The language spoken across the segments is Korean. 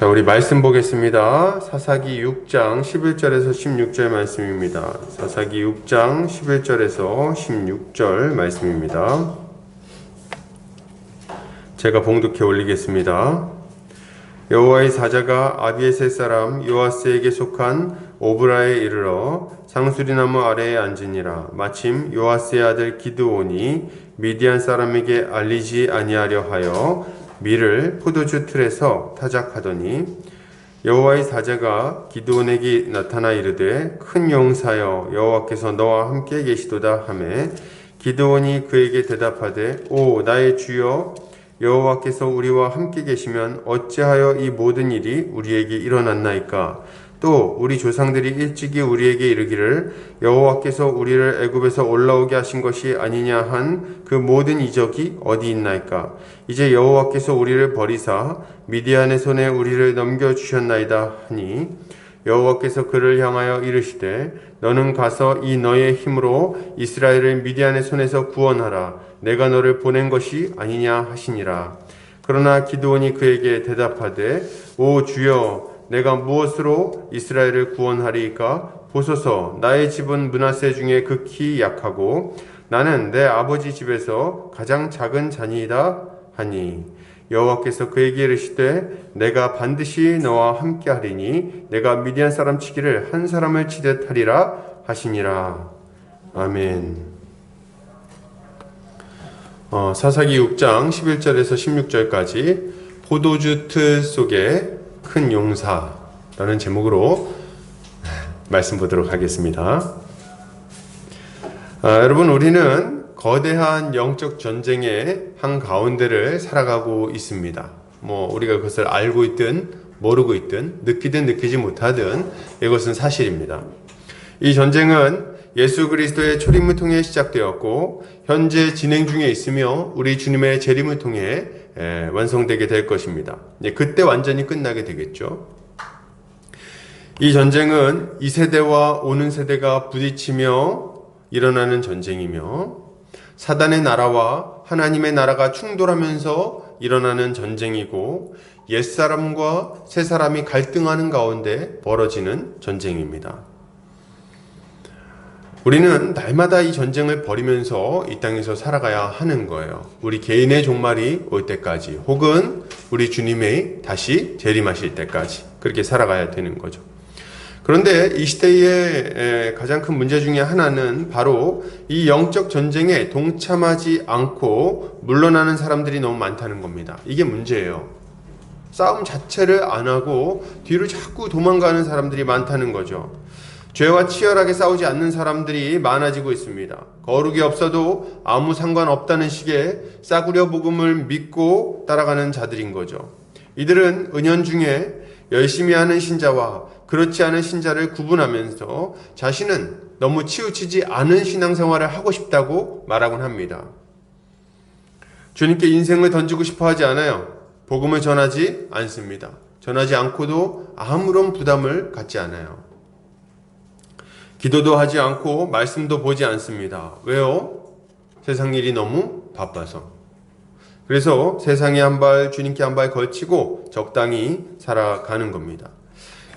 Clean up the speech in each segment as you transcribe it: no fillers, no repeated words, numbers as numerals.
자, 우리 말씀 보겠습니다. 사사기 6장 11절에서 16절 말씀입니다. 사사기 6장 11절에서 16절 말씀입니다. 제가 봉독해 올리겠습니다. 여호와의 사자가 아비에셀 사람 요아스에게 속한 오브라에 이르러 상수리나무 아래에 앉으니라. 마침 요아스의 아들 기드온이 미디안 사람에게 알리지 아니하려 하여 밀을 포도주 틀에서 타작하더니 여호와의 사자가 기드온에게 나타나 이르되 큰 용사여 여호와께서 너와 함께 계시도다 하매 기드온이 그에게 대답하되 오 나의 주여 여호와께서 우리와 함께 계시면 어찌하여 이 모든 일이 우리에게 일어났나이까? 또 우리 조상들이 일찍이 우리에게 이르기를 여호와께서 우리를 애굽에서 올라오게 하신 것이 아니냐 한 그 모든 이적이 어디 있나이까? 이제 여호와께서 우리를 버리사 미디안의 손에 우리를 넘겨주셨나이다 하니 여호와께서 그를 향하여 이르시되 너는 가서 이 너의 힘으로 이스라엘을 미디안의 손에서 구원하라. 내가 너를 보낸 것이 아니냐 하시니라. 그러나 기드온이 그에게 대답하되 오 주여 내가 무엇으로 이스라엘을 구원하리이까? 보소서 나의 집은 므낫세 중에 극히 약하고 나는 내 아버지 집에서 가장 작은 자니이다 하니 여호와께서 그에게 이르시되 내가 반드시 너와 함께 하리니 내가 미디안 사람 치기를 한 사람을 치듯 하리라 하시니라. 아멘. 사사기 6장 11절에서 16절까지 포도주 틀 속에 큰 용사라는 제목으로 말씀 보도록 하겠습니다. 여러분, 우리는 거대한 영적 전쟁의 한가운데를 살아가고 있습니다. 우리가 그것을 알고 있든 모르고 있든 느끼든 느끼지 못하든 이것은 사실입니다. 이 전쟁은 예수 그리스도의 초림을 통해 시작되었고 현재 진행 중에 있으며 우리 주님의 재림을 통해 완성되게 될 것입니다. 그때 완전히 끝나게 되겠죠. 이 전쟁은 이 세대와 오는 세대가 부딪히며 일어나는 전쟁이며 사단의 나라와 하나님의 나라가 충돌하면서 일어나는 전쟁이고 옛사람과 새사람이 갈등하는 가운데 벌어지는 전쟁입니다. 우리는 날마다 이 전쟁을 벌이면서 이 땅에서 살아가야 하는 거예요. 우리 개인의 종말이 올 때까지 혹은 우리 주님의 다시 재림하실 때까지 그렇게 살아가야 되는 거죠. 그런데 이 시대의 가장 큰 문제 중에 하나는 바로 이 영적 전쟁에 동참하지 않고 물러나는 사람들이 너무 많다는 겁니다. 이게 문제예요. 싸움 자체를 안 하고 뒤로 자꾸 도망가는 사람들이 많다는 거죠. 죄와 치열하게 싸우지 않는 사람들이 많아지고 있습니다. 거룩이 없어도 아무 상관없다는 식의 싸구려 복음을 믿고 따라가는 자들인 거죠. 이들은 은연중에 열심히 하는 신자와 그렇지 않은 신자를 구분하면서 자신은 너무 치우치지 않은 신앙생활을 하고 싶다고 말하곤 합니다. 주님께 인생을 던지고 싶어 하지 않아요. 복음을 전하지 않습니다. 전하지 않고도 아무런 부담을 갖지 않아요. 기도도 하지 않고 말씀도 보지 않습니다. 왜요? 세상 일이 너무 바빠서. 그래서 세상에 한 발, 주님께 한 발 걸치고 적당히 살아가는 겁니다.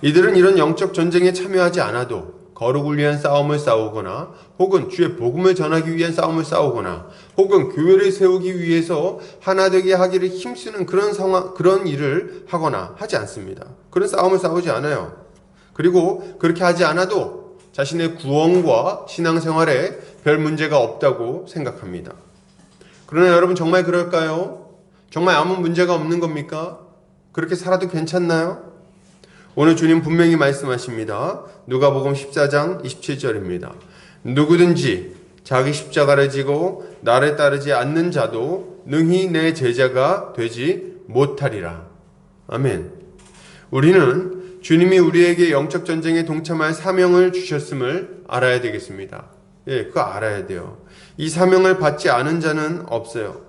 이들은 이런 영적 전쟁에 참여하지 않아도 거룩을 위한 싸움을 싸우거나 혹은 주의 복음을 전하기 위한 싸움을 싸우거나 혹은 교회를 세우기 위해서 하나 되게 하기를 힘쓰는 그런 일을 하거나 하지 않습니다. 그런 싸움을 싸우지 않아요. 그리고 그렇게 하지 않아도 자신의 구원과 신앙생활에 별 문제가 없다고 생각합니다. 그러나 여러분 정말 그럴까요? 정말 아무 문제가 없는 겁니까? 그렇게 살아도 괜찮나요? 오늘 주님 분명히 말씀하십니다. 누가복음 14장 27절입니다. 누구든지 자기 십자가를 지고 나를 따르지 않는 자도 능히 내 제자가 되지 못하리라. 아멘. 우리는 주님이 우리에게 영적 전쟁에 동참할 사명을 주셨음을 알아야 되겠습니다. 그거 알아야 돼요. 이 사명을 받지 않은 자는 없어요.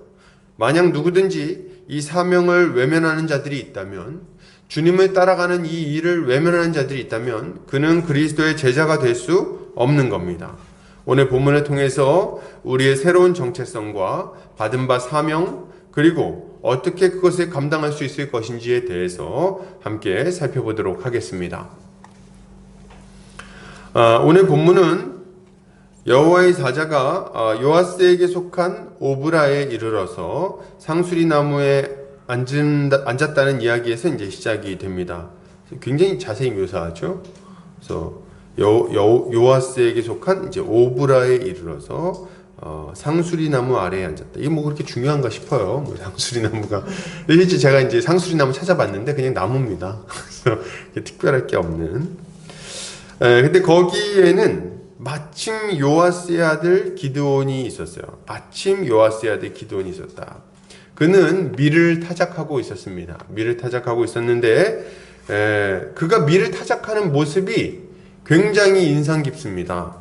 만약 누구든지 이 사명을 외면하는 자들이 있다면 주님을 따라가는 이 일을 외면하는 자들이 있다면 그는 그리스도의 제자가 될 수 없는 겁니다. 오늘 본문을 통해서 우리의 새로운 정체성과 받은 바 사명 그리고 어떻게 그것을 감당할 수 있을 것인지에 대해서 함께 살펴보도록 하겠습니다. 오늘 본문은 여호와의 사자가 요아스에게 속한 오브라에 이르러서 상수리 나무에 앉았다는 이야기에서 이제 시작이 됩니다. 굉장히 자세히 묘사하죠. 그래서 요아스에게 속한 이제 오브라에 이르러서 상수리 나무 아래에 앉았다. 이게 뭐 그렇게 중요한가 싶어요. 뭐 상수리 나무가. 실제 제가 이제 상수리 나무 찾아봤는데 그냥 나무입니다. 그래서 특별할 게 없는. 근데 거기에는 마침 요아스의 아들 기드온이 있었어요. 마침 요아스의 아들 기드온이 있었다. 그는 밀을 타작하고 있었습니다. 밀을 타작하고 있었는데 그가 밀을 타작하는 모습이 굉장히 인상 깊습니다.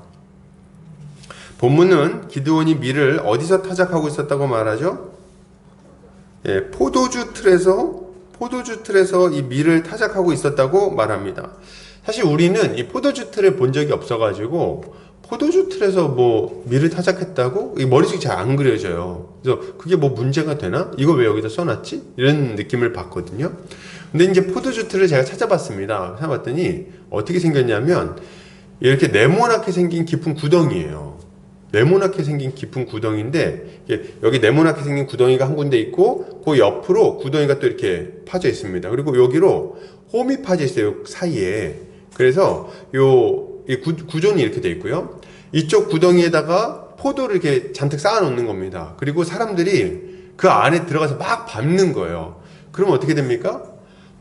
본문은 기드온이 밀을 어디서 타작하고 있었다고 말하죠? 포도주 틀에서 이 밀을 타작하고 있었다고 말합니다. 사실 우리는 이 포도주 틀을 본 적이 없어가지고 포도주 틀에서 뭐 밀을 타작했다고 이 머릿속이 잘 안 그려져요. 그래서 그게 뭐 문제가 되나? 이걸 왜 여기다 써놨지? 이런 느낌을 받거든요. 근데 이제 포도주 틀을 제가 찾아봤습니다. 찾아봤더니 어떻게 생겼냐면 이렇게 네모나게 생긴 깊은 구덩이에요. 네모나게 생긴 깊은 구덩이인데 여기 네모나게 생긴 구덩이가 한 군데 있고 그 옆으로 구덩이가 또 이렇게 파져 있습니다. 그리고 여기로 홈이 파져 있어요. 사이에. 그래서 이 구조는 이렇게 돼 있고요. 이쪽 구덩이에다가 포도를 이렇게 잔뜩 쌓아 놓는 겁니다. 그리고 사람들이 그 안에 들어가서 막 밟는 거예요. 그러면 어떻게 됩니까?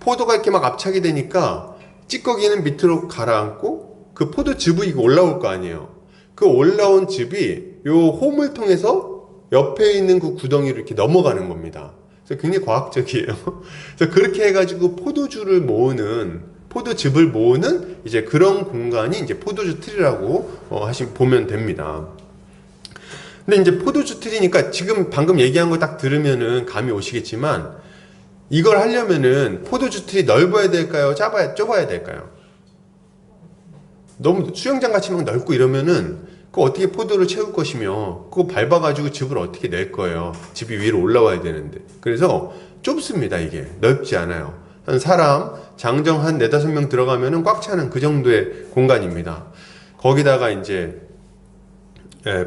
포도가 이렇게 막 압착이 되니까 찌꺼기는 밑으로 가라앉고 그 포도즙이 올라올 거 아니에요. 그 올라온 즙이 요 홈을 통해서 옆에 있는 그 구덩이로 이렇게 넘어가는 겁니다. 그래서 굉장히 과학적이에요. 그래서 그렇게 해가지고 포도즙을 모으는 이제 그런 공간이 이제 포도주 틀이라고 보면 됩니다. 근데 이제 포도주 틀이니까 지금 방금 얘기한 거 딱 들으면은 감이 오시겠지만 이걸 하려면은 포도주 틀이 넓어야 될까요? 좁아야 될까요? 너무 수영장 같이 막 넓고 이러면은 그 어떻게 포도를 채울 것이며 그거 밟아가지고 즙을 어떻게 낼 거예요. 즙이 위로 올라와야 되는데. 그래서 좁습니다. 이게 넓지 않아요. 한 사람 장정 한 4-5명 들어가면은 꽉 차는 그 정도의 공간입니다. 거기다가 이제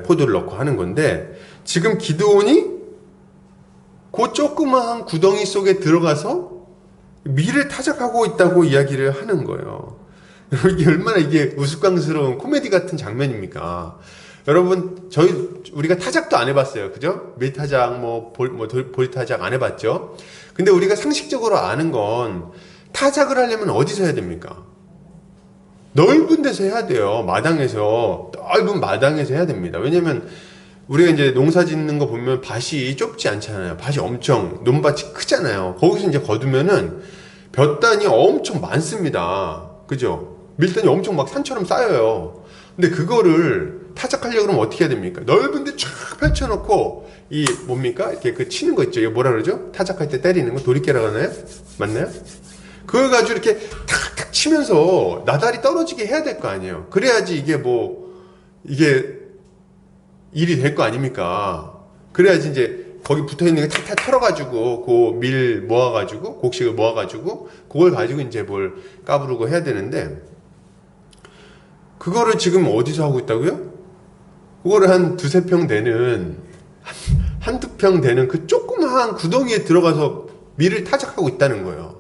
포도를 넣고 하는 건데 지금 기드온이 그 조그마한 구덩이 속에 들어가서 밀을 타작하고 있다고 이야기를 하는 거예요. 이게 얼마나 이게 우스꽝스러운 코미디 같은 장면입니까? 여러분 우리가 타작도 안 해봤어요. 그죠? 밀타작 볼타작 안 해봤죠? 근데 우리가 상식적으로 아는 건 타작을 하려면 어디서 해야 됩니까? 넓은 데서 해야 돼요. 넓은 마당에서 해야 됩니다. 왜냐면 우리가 이제 농사 짓는 거 보면 밭이 좁지 않잖아요. 밭이 엄청 논밭이 크잖아요. 거기서 이제 거두면은 볕단이 엄청 많습니다. 그죠? 밀단이 엄청 막 산처럼 쌓여요. 근데 그거를 타작하려고 그러면 어떻게 해야 됩니까? 넓은 데 쫙 펼쳐놓고 이렇게 그 치는 거 있죠? 이거 뭐라 그러죠? 타작할 때 때리는 거 도리깨라고 하나요? 맞나요? 그걸 가지고 이렇게 탁탁 치면서 나달이 떨어지게 해야 될 거 아니에요. 그래야지 이게 일이 될 거 아닙니까? 그래야지 이제 거기 붙어 있는 게 탁탁 털어가지고 그 밀 모아가지고 곡식을 모아가지고 그걸 가지고 이제 뭘 까부르고 해야 되는데 그거를 지금 어디서 하고 있다고요? 그거를 한 2-3평 되는 한두 평 되는 그 조그마한 구덩이에 들어가서 밀을 타작하고 있다는 거예요.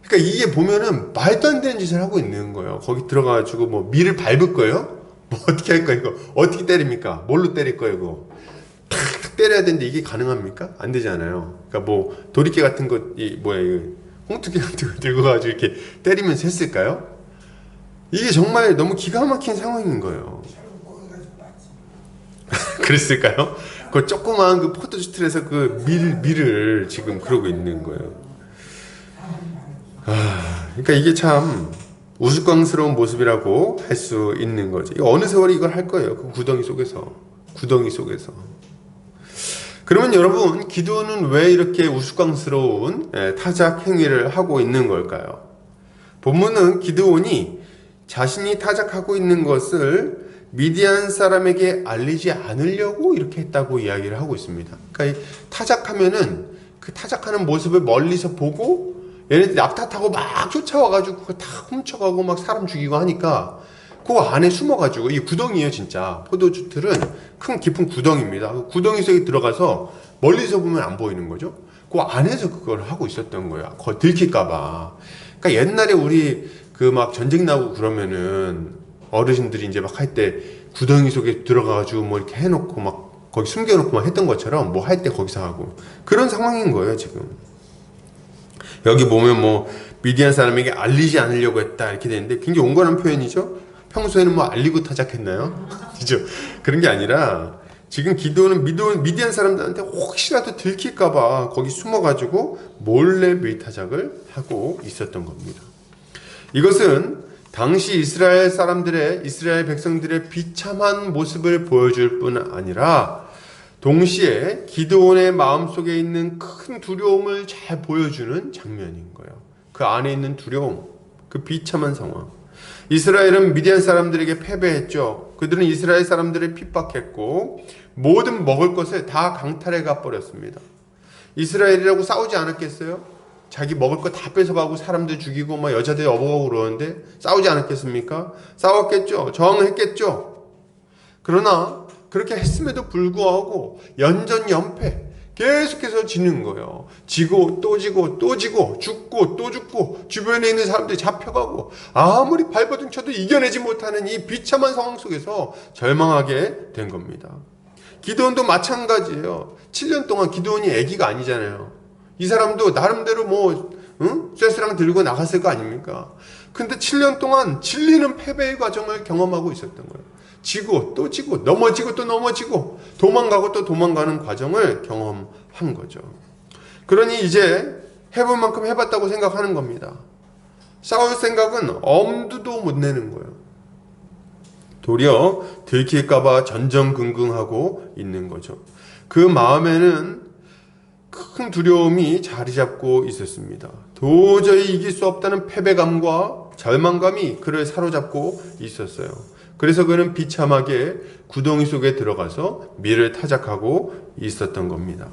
그러니까 이게 보면은 말도 안 되는 짓을 하고 있는 거예요. 거기 들어가가지고 뭐 밀을 밟을 거예요? 뭐 어떻게 할 거예요? 이거 어떻게 때립니까? 뭘로 때릴 거예요? 이거 탁탁 때려야 되는데 이게 가능합니까? 안 되잖아요. 그러니까 뭐 도리깨 같은 거 홍투기 같은 거 들고 가지고 이렇게 때리면서 했을까요? 이게 정말 너무 기가 막힌 상황인 거예요. 그랬을까요? 그 조그마한 그 포도주 틀에서 그 밀을 지금 그러고 있는 거예요. 그러니까 이게 참 우스꽝스러운 모습이라고 할 수 있는 거죠. 어느 세월에 이걸 할 거예요. 그 구덩이 속에서. 그러면 여러분, 기드온은 왜 이렇게 우스꽝스러운 타작 행위를 하고 있는 걸까요? 본문은 기드온이 자신이 타작하고 있는 것을 미디안 사람에게 알리지 않으려고 이렇게 했다고 이야기를 하고 있습니다. 그러니까 타작하면은 그 타작하는 모습을 멀리서 보고 얘네들이 낙타타고 막 쫓아와가지고 그거 다 훔쳐가고 막 사람 죽이고 하니까 그 안에 숨어가지고, 이 구덩이에요 진짜. 포도주틀은 큰 깊은 구덩이입니다. 그 구덩이 속에 들어가서 멀리서 보면 안 보이는 거죠. 그 안에서 그걸 하고 있었던 거야. 거의 들킬까봐. 그러니까 옛날에 우리 그 막 전쟁 나고 그러면은 어르신들이 이제 막 할 때 구덩이 속에 들어가가지고 뭐 이렇게 해놓고 막 거기 숨겨놓고 막 했던 것처럼 뭐 할 때 거기서 하고 그런 상황인 거예요 지금. 여기 보면 뭐 미디안 사람에게 알리지 않으려고 했다 이렇게 되는데 굉장히 온건한 표현이죠. 평소에는 뭐 알리고 타작했나요? 그죠? 그런 게 아니라 지금 기도는 미디안 사람들한테 혹시라도 들킬까봐 거기 숨어가지고 몰래 밀타작을 하고 있었던 겁니다. 이것은 당시 이스라엘 백성들의 비참한 모습을 보여줄 뿐 아니라 동시에 기드온의 마음속에 있는 큰 두려움을 잘 보여주는 장면인 거예요. 그 안에 있는 두려움, 그 비참한 상황. 이스라엘은 미디안 사람들에게 패배했죠. 그들은 이스라엘 사람들을 핍박했고 모든 먹을 것을 다 강탈해 가버렸습니다. 이스라엘이라고 싸우지 않았겠어요? 자기 먹을 거 다 뺏어가고 사람들 죽이고 막 여자들 업어가고 그러는데 싸우지 않았겠습니까? 싸웠겠죠. 저항했겠죠. 그러나 그렇게 했음에도 불구하고 연전연패 계속해서 지는 거예요. 지고 또 지고 또 지고 죽고 또 죽고 주변에 있는 사람들이 잡혀가고 아무리 발버둥 쳐도 이겨내지 못하는 이 비참한 상황 속에서 절망하게 된 겁니다. 기드온도 마찬가지예요. 7년 동안 기드온이 애기가 아니잖아요. 이 사람도 나름대로 쇠스랑 들고 나갔을 거 아닙니까? 근데 7년 동안 질리는 패배의 과정을 경험하고 있었던 거예요. 지고 또 지고 넘어지고 또 넘어지고 도망가고 또 도망가는 과정을 경험한 거죠. 그러니 이제 해볼 만큼 해봤다고 생각하는 겁니다. 싸울 생각은 엄두도 못 내는 거예요. 도리어 들킬까봐 전전긍긍하고 있는 거죠. 그 마음에는 큰 두려움이 자리 잡고 있었습니다. 도저히 이길 수 없다는 패배감과 절망감이 그를 사로잡고 있었어요. 그래서 그는 비참하게 구덩이 속에 들어가서 밀을 타작하고 있었던 겁니다.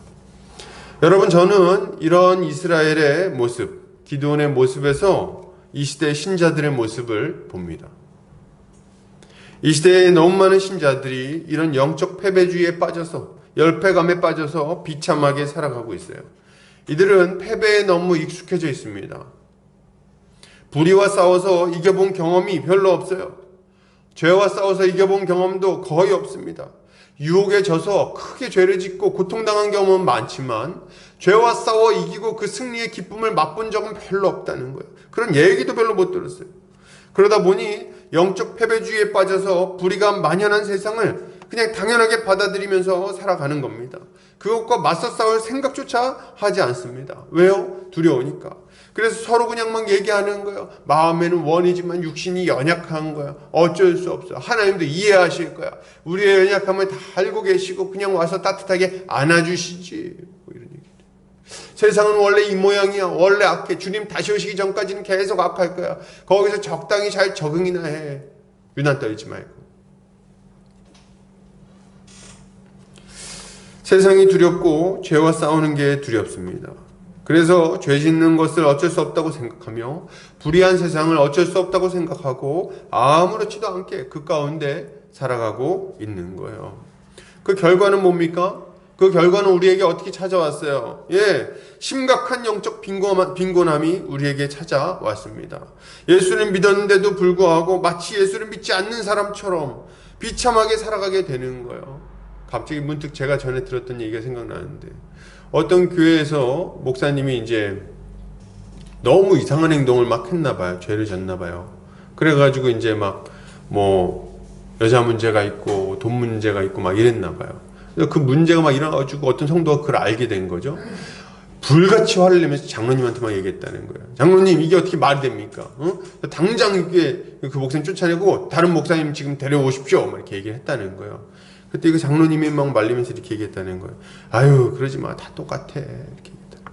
여러분, 저는 이런 이스라엘의 모습, 기드온의 모습에서 이 시대의 신자들의 모습을 봅니다. 이 시대에 너무 많은 신자들이 이런 영적 패배주의에 빠져서 열패감에 빠져서 비참하게 살아가고 있어요. 이들은 패배에 너무 익숙해져 있습니다. 불의와 싸워서 이겨본 경험이 별로 없어요. 죄와 싸워서 이겨본 경험도 거의 없습니다. 유혹에 져서 크게 죄를 짓고 고통당한 경험은 많지만 죄와 싸워 이기고 그 승리의 기쁨을 맛본 적은 별로 없다는 거예요. 그런 얘기도 별로 못 들었어요. 그러다 보니 영적 패배주의에 빠져서 불의가 만연한 세상을 그냥 당연하게 받아들이면서 살아가는 겁니다. 그것과 맞서 싸울 생각조차 하지 않습니다. 왜요? 두려우니까. 그래서 서로 그냥 막 얘기하는 거예요. 마음에는 원이지만 육신이 연약한 거야. 어쩔 수 없어. 하나님도 이해하실 거야. 우리의 연약함을 다 알고 계시고 그냥 와서 따뜻하게 안아주시지. 뭐 이런 얘기. 세상은 원래 이 모양이야. 원래 악해. 주님 다시 오시기 전까지는 계속 악할 거야. 거기서 적당히 잘 적응이나 해. 유난 떨지 말고. 세상이 두렵고 죄와 싸우는 게 두렵습니다. 그래서 죄 짓는 것을 어쩔 수 없다고 생각하며 불의한 세상을 어쩔 수 없다고 생각하고 아무렇지도 않게 그 가운데 살아가고 있는 거예요. 그 결과는 뭡니까? 그 결과는 우리에게 어떻게 찾아왔어요? 심각한 영적 빈곤함이 우리에게 찾아왔습니다. 예수를 믿었는데도 불구하고 마치 예수를 믿지 않는 사람처럼 비참하게 살아가게 되는 거예요. 갑자기 문득 제가 전에 들었던 얘기가 생각나는데 어떤 교회에서 목사님이 이제 너무 이상한 행동을 막 했나 봐요. 죄를 졌나 봐요. 그래가지고 이제 막 뭐 여자 문제가 있고 돈 문제가 있고 막 이랬나 봐요. 그 문제가 막 일어나가지고 어떤 성도가 그걸 알게 된 거죠. 불같이 화를 내면서 장로님한테 막 얘기했다는 거예요. 장로님, 이게 어떻게 말이 됩니까? 당장 이게 그 목사님 쫓아내고 다른 목사님 지금 데려오십시오. 막 이렇게 얘기를 했다는 거예요. 그때 그 장로님이 막 말리면서 이렇게 얘기했다는 거예요. 아유, 그러지 마. 다 똑같아. 이렇게 얘기했다.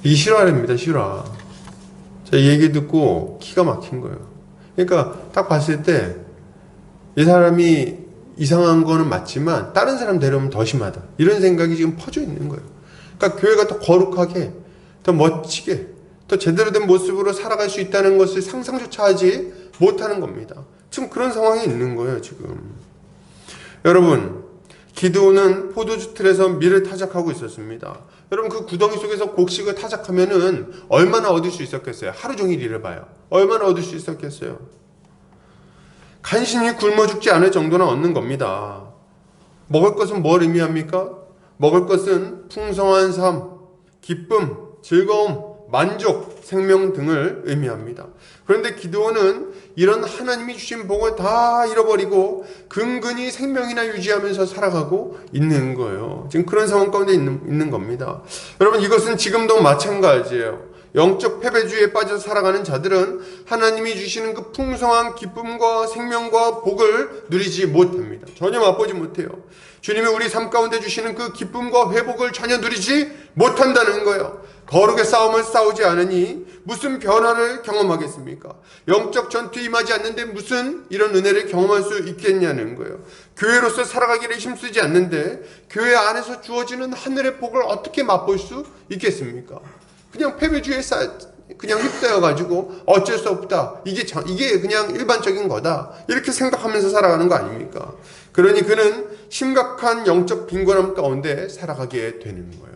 이 실화입니다, 실화. 자, 이 얘기 듣고 기가 막힌 거예요. 그러니까 딱 봤을 때 이 사람이 이상한 거는 맞지만 다른 사람 데려오면 더 심하다. 이런 생각이 지금 퍼져 있는 거예요. 그러니까 교회가 더 거룩하게, 더 멋지게, 더 제대로 된 모습으로 살아갈 수 있다는 것을 상상조차 하지 못하는 겁니다. 지금 그런 상황이 있는 거예요, 지금. 여러분, 기드온은 포도주 틀에서 밀을 타작하고 있었습니다. 여러분, 그 구덩이 속에서 곡식을 타작하면은 얼마나 얻을 수 있었겠어요? 하루 종일 일을 봐요. 얼마나 얻을 수 있었겠어요? 간신히 굶어 죽지 않을 정도는 얻는 겁니다. 먹을 것은 뭘 의미합니까? 먹을 것은 풍성한 삶, 기쁨, 즐거움, 만족, 생명 등을 의미합니다. 그런데 기드온은 이런 하나님이 주신 복을 다 잃어버리고 근근히 생명이나 유지하면서 살아가고 있는 거예요. 지금 그런 상황 가운데 있는 겁니다. 여러분, 이것은 지금도 마찬가지예요. 영적 패배주의에 빠져 살아가는 자들은 하나님이 주시는 그 풍성한 기쁨과 생명과 복을 누리지 못합니다. 전혀 맛보지 못해요. 주님이 우리 삶 가운데 주시는 그 기쁨과 회복을 전혀 누리지 못한다는 거예요. 거룩의 싸움을 싸우지 않으니 무슨 변화를 경험하겠습니까? 영적 전투에 임하지 않는데 무슨 이런 은혜를 경험할 수 있겠냐는 거예요. 교회로서 살아가기를 힘쓰지 않는데 교회 안에서 주어지는 하늘의 복을 어떻게 맛볼 수 있겠습니까? 그냥 패배주의에 그냥 휩싸여가지고 어쩔 수 없다. 이게 그냥 일반적인 거다. 이렇게 생각하면서 살아가는 거 아닙니까? 그러니 그는 심각한 영적 빈곤함 가운데 살아가게 되는 거예요.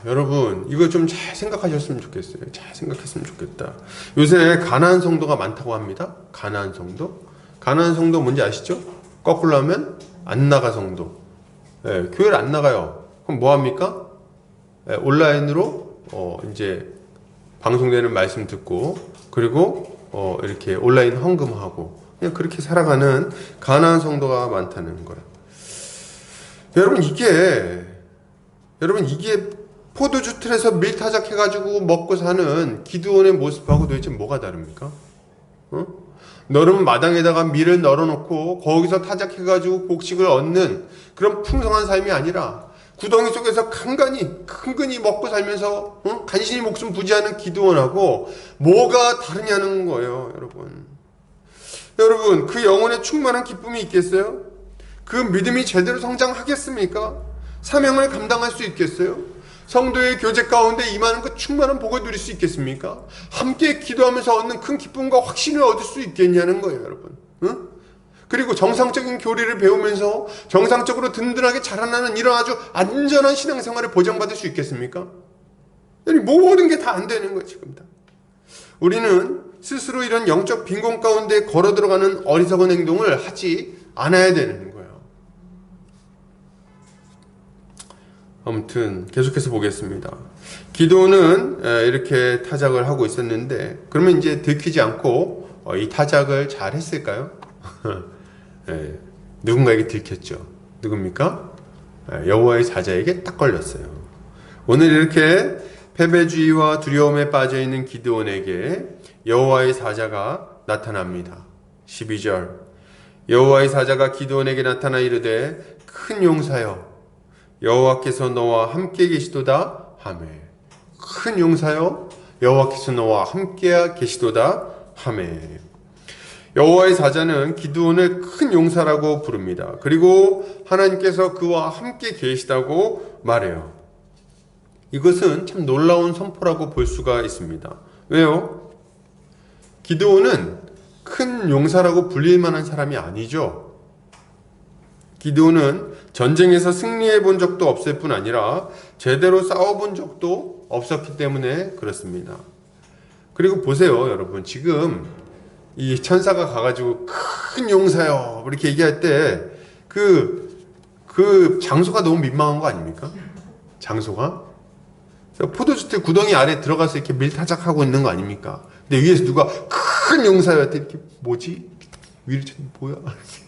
여러분, 이거 좀 잘 생각하셨으면 좋겠어요. 잘 생각했으면 좋겠다. 요새 가난한 성도가 많다고 합니다. 가난한 성도. 가난한 성도 뭔지 아시죠? 거꾸로 하면 안 나가 성도. 교회를 안 나가요. 그럼 뭐 합니까? 온라인으로 이제 방송되는 말씀 듣고, 그리고 이렇게 온라인 헌금하고 그냥 그렇게 살아가는 가난한 성도가 많다는 거예요. 여러분 이게 포도주 틀에서 밀타작해가지고 먹고 사는 기드온의 모습하고 도대체 뭐가 다릅니까? 너른 마당에다가 밀을 널어놓고 거기서 타작해가지고 곡식을 얻는 그런 풍성한 삶이 아니라 구덩이 속에서 근근히 먹고 살면서 간신히 목숨 부지하는 기드온하고 뭐가 다르냐는 거예요, 여러분. 여러분, 그 영혼에 충만한 기쁨이 있겠어요? 그 믿음이 제대로 성장하겠습니까? 사명을 감당할 수 있겠어요? 성도의 교제 가운데 임하는 그 충만한 복을 누릴 수 있겠습니까? 함께 기도하면서 얻는 큰 기쁨과 확신을 얻을 수 있겠냐는 거예요, 여러분. 그리고 정상적인 교리를 배우면서 정상적으로 든든하게 자라나는 이런 아주 안전한 신앙생활을 보장받을 수 있겠습니까? 모든 게 다 안 되는 거예요, 지금 다. 우리는 스스로 이런 영적 빈곤 가운데 걸어 들어가는 어리석은 행동을 하지 않아야 되는 거예요. 아무튼 계속해서 보겠습니다. 기드온은 이렇게 타작을 하고 있었는데, 그러면 이제 들키지 않고 이 타작을 잘 했을까요? 누군가에게 들켰죠. 누굽니까? 여호와의 사자에게 딱 걸렸어요. 오늘 이렇게 패배주의와 두려움에 빠져있는 기드온에게 여호와의 사자가 나타납니다. 12절, 여호와의 사자가 기드온에게 나타나 이르되 큰 용사여, 여호와께서 너와 함께 계시도다 하매. 큰 용사여, 여호와께서 너와 함께 계시도다 하매. 여호와의 사자는 기드온을 큰 용사라고 부릅니다. 그리고 하나님께서 그와 함께 계시다고 말해요. 이것은 참 놀라운 선포라고 볼 수가 있습니다. 왜요? 기드온은 큰 용사라고 불릴 만한 사람이 아니죠. 기드온은 전쟁에서 승리해 본 적도 없을 뿐 아니라 제대로 싸워본 적도 없었기 때문에 그렇습니다. 그리고 보세요, 여러분. 지금 이 천사가 가가지고 큰 용사요 이렇게 얘기할 때 그 장소가 너무 민망한 거 아닙니까? 장소가? 포도주틀 구덩이 아래 들어가서 이렇게 밀타작하고 있는 거 아닙니까? 근데 위에서 누가 큰 용사요 할 때 이렇게 뭐지? 위를 쳐다 뭐야?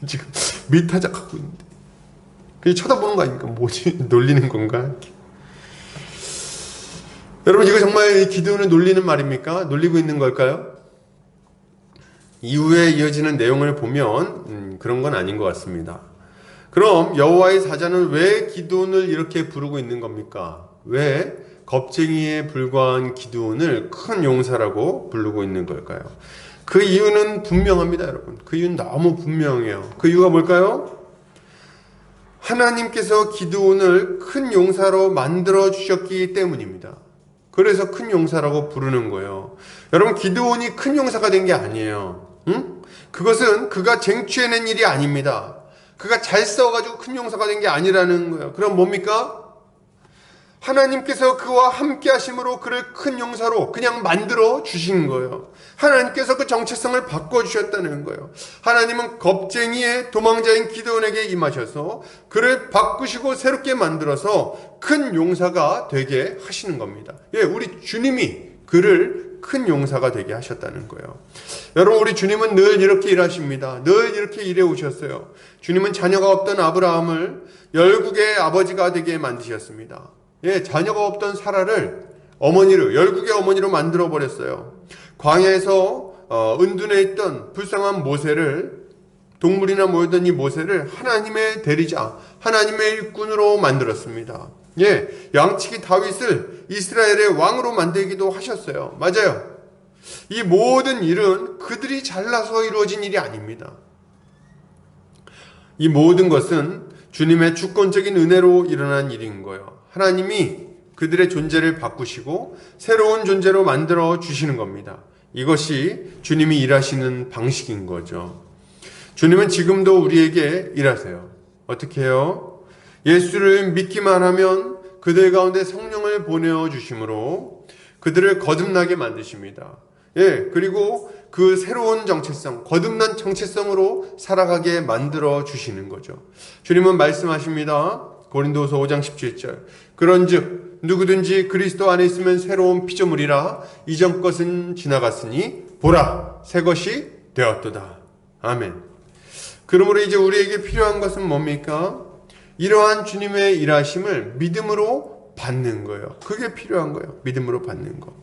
지금 밀타작하고 있는데 그냥 쳐다보는 거 아닙니까? 뭐지? 놀리는 건가? 이렇게. 여러분, 이거 정말 기드온을 놀리는 말입니까? 놀리고 있는 걸까요? 이후에 이어지는 내용을 보면 그런 건 아닌 것 같습니다. 그럼 여호와의 사자는 왜 기드온을 이렇게 부르고 있는 겁니까? 왜 겁쟁이에 불과한 기드온을 큰 용사라고 부르고 있는 걸까요? 그 이유는 분명합니다, 여러분. 그 이유는 너무 분명해요. 그 이유가 뭘까요? 하나님께서 기드온을 큰 용사로 만들어 주셨기 때문입니다. 그래서 큰 용사라고 부르는 거예요. 여러분, 기드온이 큰 용사가 된 게 아니에요. 응? 그것은 그가 쟁취해낸 일이 아닙니다. 그가 잘 싸워가지고 큰 용사가 된 게 아니라는 거예요. 그럼 뭡니까? 하나님께서 그와 함께 하심으로 그를 큰 용사로 그냥 만들어 주신 거예요. 하나님께서 그 정체성을 바꿔주셨다는 거예요. 하나님은 겁쟁이의 도망자인 기드온에게 임하셔서 그를 바꾸시고 새롭게 만들어서 큰 용사가 되게 하시는 겁니다. 예, 우리 주님이 그를 큰 용사가 되게 하셨다는 거예요. 여러분, 우리 주님은 늘 이렇게 일하십니다. 늘 이렇게 일해 오셨어요. 주님은 자녀가 없던 아브라함을 열국의 아버지가 되게 만드셨습니다. 예, 자녀가 없던 사라를 열국의 어머니로 만들어 버렸어요. 광야에서 은둔해 있던 불쌍한 모세를, 동물이나 모였던 이 모세를 하나님의 대리자, 하나님의 일꾼으로 만들었습니다. 예, 양치기 다윗을 이스라엘의 왕으로 만들기도 하셨어요. 맞아요. 이 모든 일은 그들이 잘나서 이루어진 일이 아닙니다. 이 모든 것은 주님의 주권적인 은혜로 일어난 일인 거예요. 하나님이 그들의 존재를 바꾸시고 새로운 존재로 만들어 주시는 겁니다. 이것이 주님이 일하시는 방식인 거죠. 주님은 지금도 우리에게 일하세요. 어떻게 해요? 예수를 믿기만 하면 그들 가운데 성령을 보내주심으로 그들을 거듭나게 만드십니다. 예, 그리고 그 새로운 정체성, 거듭난 정체성으로 살아가게 만들어 주시는 거죠. 주님은 말씀하십니다. 고린도서 5장 17절. 그런즉 누구든지 그리스도 안에 있으면 새로운 피조물이라 이전 것은 지나갔으니 보라 새 것이 되었도다. 아멘. 그러므로 이제 우리에게 필요한 것은 뭡니까? 이러한 주님의 일하심을 믿음으로 받는 거예요. 그게 필요한 거예요. 믿음으로 받는 거.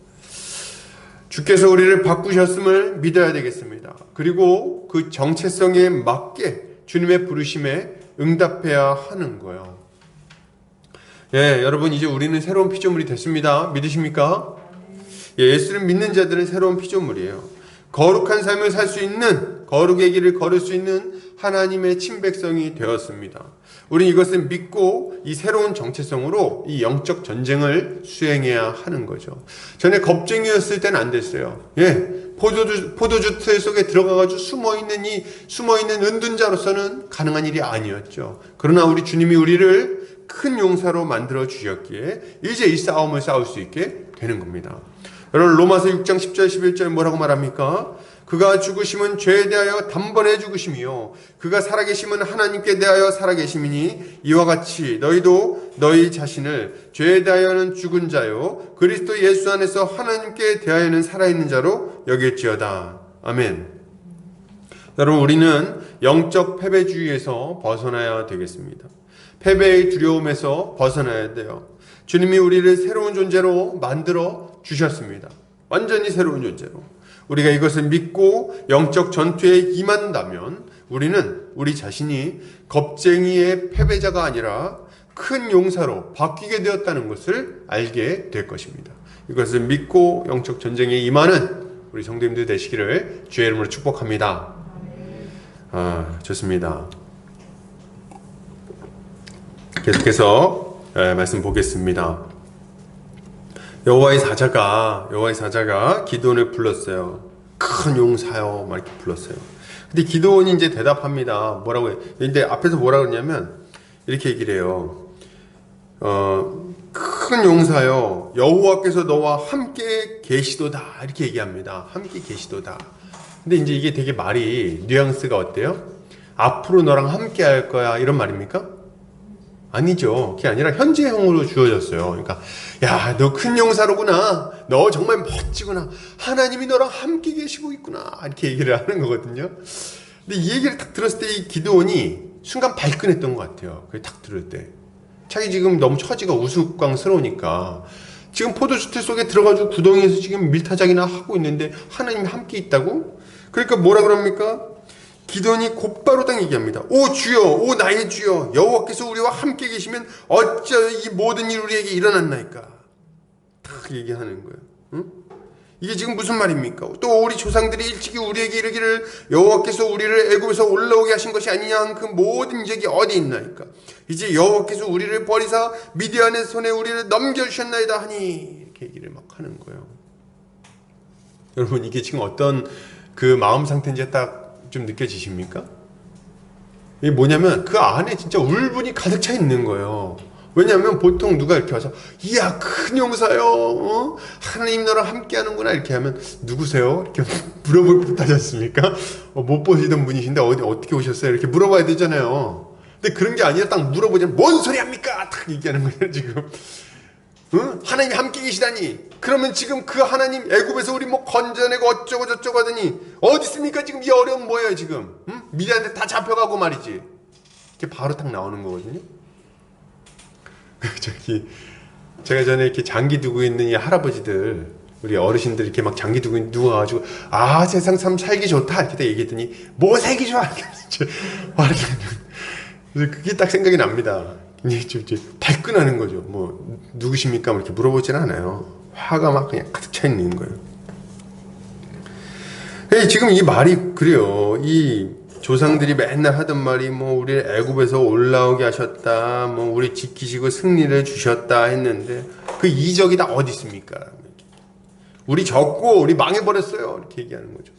주께서 우리를 바꾸셨음을 믿어야 되겠습니다. 그리고 그 정체성에 맞게 주님의 부르심에 응답해야 하는 거예요. 예, 여러분, 이제 우리는 새로운 피조물이 됐습니다. 믿으십니까? 예, 예수를 믿는 자들은 새로운 피조물이에요. 거룩한 삶을 살 수 있는, 거룩의 길을 걸을 수 있는 하나님의 친백성이 되었습니다. 우리는 이것을 믿고 이 새로운 정체성으로 이 영적 전쟁을 수행해야 하는 거죠. 전에 겁쟁이였을 때는 안 됐어요. 예, 포도주 틀 속에 들어가가지고 숨어있는 은둔자로서는 가능한 일이 아니었죠. 그러나 우리 주님이 우리를 큰 용사로 만들어 주셨기에 이제 이 싸움을 싸울 수 있게 되는 겁니다. 여러분, 로마서 6장 10절 11절 뭐라고 말합니까? 그가 죽으심은 죄에 대하여 단번에 죽으심이요 그가 살아계심은 하나님께 대하여 살아계심이니 이와 같이 너희도 너희 자신을 죄에 대하여는 죽은 자요 그리스도 예수 안에서 하나님께 대하여는 살아있는 자로 여길지어다. 아멘. 여러분, 우리는 영적 패배주의에서 벗어나야 되겠습니다. 패배의 두려움에서 벗어나야 돼요. 주님이 우리를 새로운 존재로 만들어 주셨습니다. 완전히 새로운 존재로. 우리가 이것을 믿고 영적 전투에 임한다면 우리는 우리 자신이 겁쟁이의 패배자가 아니라 큰 용사로 바뀌게 되었다는 것을 알게 될 것입니다. 이것을 믿고 영적 전쟁에 임하는 우리 성도님들 되시기를 주의 이름으로 축복합니다. 좋습니다. 계속해서 말씀 보겠습니다. 여호와의 사자가 기드온을 불렀어요. 큰 용사요, 막 이렇게 불렀어요. 근데 기드온이 이제 대답합니다. 뭐라고 해요? 근데 앞에서 뭐라 그러냐면 이렇게 얘기를 해요. 큰 용사요, 여호와께서 너와 함께 계시도다, 이렇게 얘기합니다. 함께 계시도다. 근데 이제 이게 되게 말이 뉘앙스가 어때요? 앞으로 너랑 함께 할 거야, 이런 말입니까? 아니죠. 그게 아니라 현재형으로 주어졌어요. 그러니까 야, 너 큰 용사로구나. 너 정말 멋지구나. 하나님이 너랑 함께 계시고 있구나. 이렇게 얘기를 하는 거거든요. 근데 이 얘기를 딱 들었을 때 이 기드온이 순간 발끈했던 것 같아요. 그걸 딱 들을 때. 자기 지금 너무 처지가 우스꽝스러우니까 지금 포도주틀 속에 들어가지고 구덩이에서 지금 밀타작이나 하고 있는데 하나님이 함께 있다고? 그러니까 뭐라 그럽니까? 기드온이 곧바로 딱 얘기합니다. 오 주여, 오 나의 주여, 여호와께서 우리와 함께 계시면 어찌 이 모든 일 우리에게 일어났나이까. 딱 얘기하는 거예요. 응? 이게 지금 무슨 말입니까? 또 우리 조상들이 일찍이 우리에게 이르기를 여호와께서 우리를 애굽에서 올라오게 하신 것이 아니냐 그 모든 적이 어디 있나이까? 이제 여호와께서 우리를 버리사 미디안의 손에 우리를 넘겨주셨나이다 하니 이렇게 얘기를 막 하는 거예요. 여러분 이게 지금 어떤 그 마음 상태인지 딱 좀 느껴지십니까? 이게 뭐냐면 그 안에 진짜 울분이 가득 차 있는 거예요. 왜냐하면 보통 누가 이렇게 와서 이야 큰 용사요, 어? 하나님 너랑 함께 하는구나 이렇게 하면 누구세요? 이렇게 물어볼 법하지 않습니까? 못 보시던 분이신데 어떻게 오셨어요? 이렇게 물어봐야 되잖아요. 근데 그런 게 아니라 딱 물어보자면 뭔 소리 합니까? 딱 얘기하는 거예요 지금. 응? 하나님이 함께 계시다니. 그러면 지금 그 하나님 애굽에서 우리 뭐 건져내고 어쩌고 저쩌고 하더니 어디 있습니까? 지금 이 어려움 뭐예요 지금? 응? 미디안한테 다 잡혀가고 말이지. 이게 바로 딱 나오는 거거든요. 저기 제가 전에 이렇게 장기 두고 있는 이 할아버지들, 우리 어르신들 이렇게 막 장기 두고 누워가지고 아 세상 참 살기 좋다 이렇게 얘기했더니 뭐 살기 좋아 이렇게 그게 딱 생각이 납니다. 이제 발끈하는 거죠. 뭐 누구십니까? 이렇게 물어보진 않아요. 화가 막 그냥 가득 차 있는 거예요. 지금 이 말이 그래요. 이 조상들이 맨날 하던 말이 뭐 우리를 애굽에서 올라오게 하셨다, 뭐 우리 지키시고 승리를 주셨다 했는데 그 이적이 다 어디 있습니까? 우리 졌고 우리 망해버렸어요. 이렇게 얘기하는 거죠.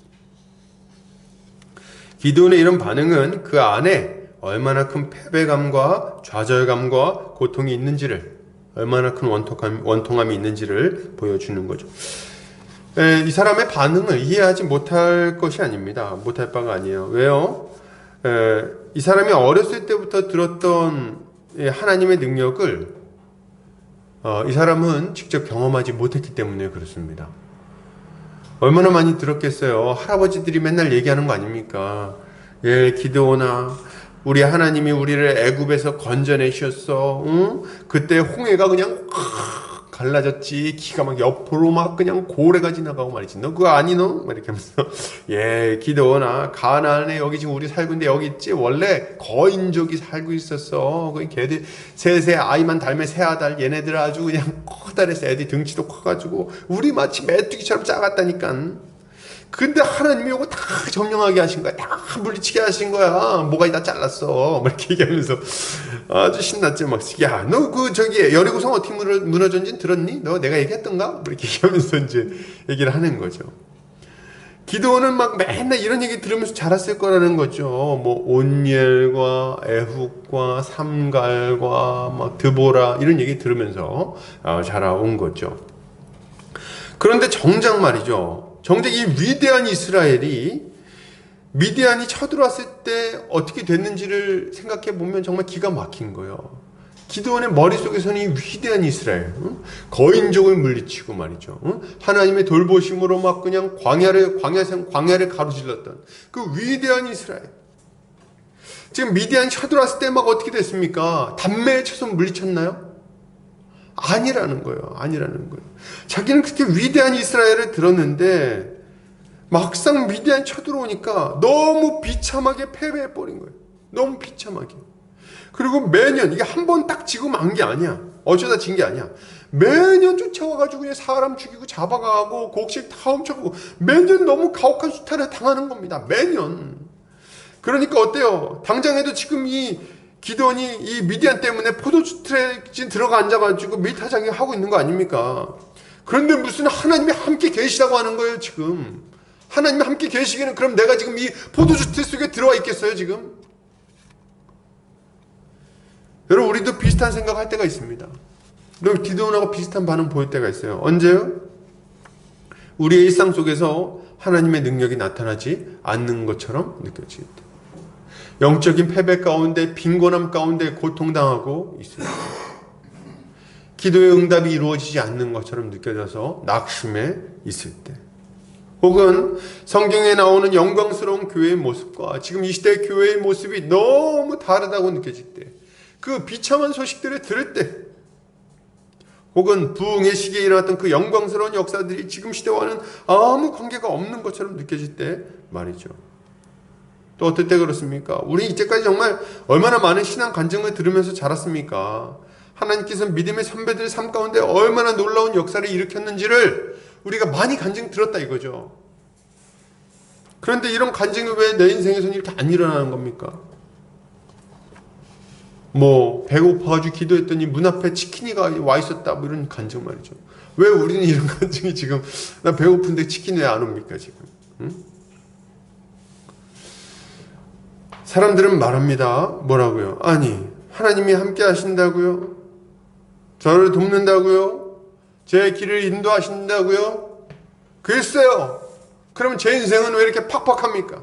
기드온의 이런 반응은 그 안에 얼마나 큰 패배감과 좌절감과 고통이 있는지를, 얼마나 큰 원통함이 있는지를 보여주는 거죠. 이 사람의 반응을 이해하지 못할 것이 아닙니다. 못할 바가 아니에요. 왜요? 이 사람이 어렸을 때부터 들었던 하나님의 능력을 이 사람은 직접 경험하지 못했기 때문에 그렇습니다. 얼마나 많이 들었겠어요. 할아버지들이 맨날 얘기하는 거 아닙니까? 기드온아, 우리 하나님이 우리를 애굽에서 건져내셨어. 응? 그때 홍해가 그냥 갈라졌지. 기가 막 옆으로 막 그냥 고래가 지나가고 말이지. 너 그거 아니 너? 막 이렇게 하면서 기드온아, 가나안에 여기 지금 우리 살고 있는데 여기 있지. 원래 거인족이 살고 있었어. 그 걔들 셋의 아이만 닮은 새 아들, 얘네들 아주 그냥 커다래서 애들이 등치도 커가지고 우리 마치 메뚜기처럼 작았다니까. 근데 하나님이 이거 다 점령하게 하신 거야. 다 물리치게 하신 거야. 뭐가 다 잘랐어. 막 이렇게 얘기하면서 아주 신났지. 막, 야, 너 저기 여리고성 어떻게 무너졌는지 들었니? 너 내가 얘기했던가? 뭐 이렇게 얘기하면서 이제 얘기를 하는 거죠. 기드온은 막 맨날 이런 얘기 들으면서 자랐을 거라는 거죠. 뭐 온니엘과 에훗과 삼갈과 막 드보라 이런 얘기 들으면서 자라온 거죠. 그런데 정작 말이죠. 정작 이 위대한 이스라엘이 미디안이 쳐들어왔을 때 어떻게 됐는지를 생각해 보면 정말 기가 막힌 거예요. 기드온의 머릿속에서는 이 위대한 이스라엘, 거인족을 물리치고 말이죠. 하나님의 돌보심으로 막 그냥 광야를 가로질렀던 그 위대한 이스라엘. 지금 미디안이 쳐들어왔을 때 막 어떻게 됐습니까? 담매에 쳐서 물리쳤나요? 아니라는 거예요. 자기는 그렇게 위대한 이스라엘을 들었는데 막상 미디안이 쳐들어오니까 너무 비참하게 패배해버린 거예요. 너무 비참하게. 그리고 매년 이게 한 번 딱 지고 만 게 아니야. 어쩌다 진 게 아니야. 매년 쫓아와가지고 그냥 사람 죽이고 잡아가고 곡식 다 훔쳐가고 매년 너무 가혹한 수탈을 당하는 겁니다. 매년. 그러니까 어때요? 당장에도 지금 이 기드온이 이 미디안 때문에 포도주 틀에 들어가 앉아가지고 밀타작이 하고 있는 거 아닙니까? 그런데 무슨 하나님이 함께 계시다고 하는 거예요 지금. 하나님이 함께 계시기는 그럼 내가 지금 이 포도주 틀 속에 들어와 있겠어요 지금? 여러분 우리도 비슷한 생각할 때가 있습니다. 여러분 기드온하고 비슷한 반응 보일 때가 있어요. 언제요? 우리의 일상 속에서 하나님의 능력이 나타나지 않는 것처럼 느껴질 때, 영적인 패배 가운데 빈곤함 가운데 고통당하고 있습니다. 기도의 응답이 이루어지지 않는 것처럼 느껴져서 낙심해 있을 때, 혹은 성경에 나오는 영광스러운 교회의 모습과 지금 이 시대의 교회의 모습이 너무 다르다고 느껴질 때, 그 비참한 소식들을 들을 때, 혹은 부흥의 시기에 일어났던 그 영광스러운 역사들이 지금 시대와는 아무 관계가 없는 것처럼 느껴질 때 말이죠. 또 어떨 때 그렇습니까? 우리 이때까지 정말 얼마나 많은 신앙 간증을 들으면서 자랐습니까? 하나님께서 믿음의 선배들의 삶 가운데 얼마나 놀라운 역사를 일으켰는지를 우리가 많이 간증 들었다 이거죠. 그런데 이런 간증이 왜 내 인생에서는 이렇게 안 일어나는 겁니까? 뭐 배고파가지고 기도했더니 문 앞에 치킨이가 와 있었다, 뭐 이런 간증 말이죠. 왜 우리는 이런 간증이 지금, 나 배고픈데 치킨 왜 안 옵니까 지금? 응? 사람들은 말합니다. 뭐라고요? 아니, 하나님이 함께 하신다고요? 저를 돕는다고요? 제 길을 인도하신다고요? 글쎄요. 그럼 제 인생은 왜 이렇게 팍팍합니까?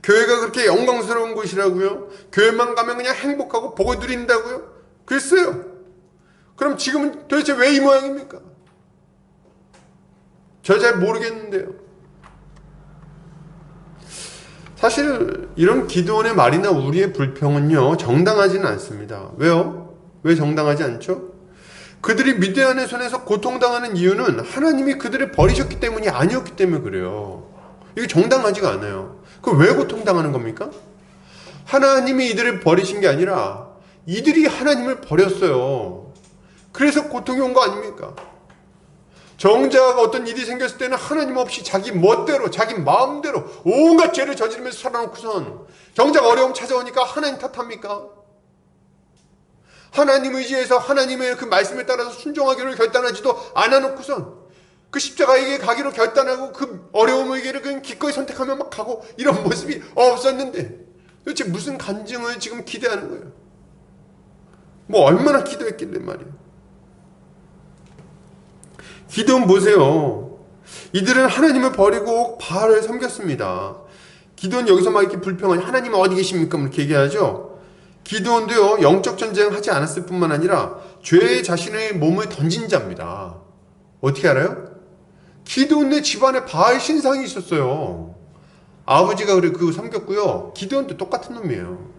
교회가 그렇게 영광스러운 곳이라고요? 교회만 가면 그냥 행복하고 복을 누린다고요? 글쎄요. 그럼 지금은 도대체 왜 이 모양입니까? 저 잘 모르겠는데요. 사실 이런 기드온의 말이나 우리의 불평은요, 정당하지는 않습니다. 왜요? 왜 정당하지 않죠? 그들이 미디안의 손에서 고통당하는 이유는 하나님이 그들을 버리셨기 때문이 아니었기 때문에 그래요. 이게 정당하지가 않아요. 그럼 왜 고통당하는 겁니까? 하나님이 이들을 버리신 게 아니라 이들이 하나님을 버렸어요. 그래서 고통이 온 거 아닙니까? 정작 어떤 일이 생겼을 때는 하나님 없이 자기 멋대로, 자기 마음대로 온갖 죄를 저지르면서 살아놓고선 정작 어려움 찾아오니까 하나님 탓합니까? 하나님 의지에서 하나님의 그 말씀에 따라서 순종하기를 결단하지도 않아놓고선 그 십자가에게 가기로 결단하고 그 어려움의 길을 그냥 기꺼이 선택하며 막 가고 이런 모습이 없었는데 도대체 무슨 간증을 지금 기대하는 거예요? 뭐 얼마나 기도했길래 말이에요. 기도는 보세요. 이들은 하나님을 버리고 바알을 섬겼습니다. 기도는 여기서 막 이렇게 불평하니 하나님은 어디 계십니까? 이렇게 얘기하죠. 기도원도요, 영적 전쟁을 하지 않았을 뿐만 아니라 죄의 자신의 몸을 던진 자입니다. 어떻게 알아요? 기드온네 집안에 바알 신상이 있었어요. 아버지가 그거 섬겼고요. 기드온도 똑같은 놈이에요.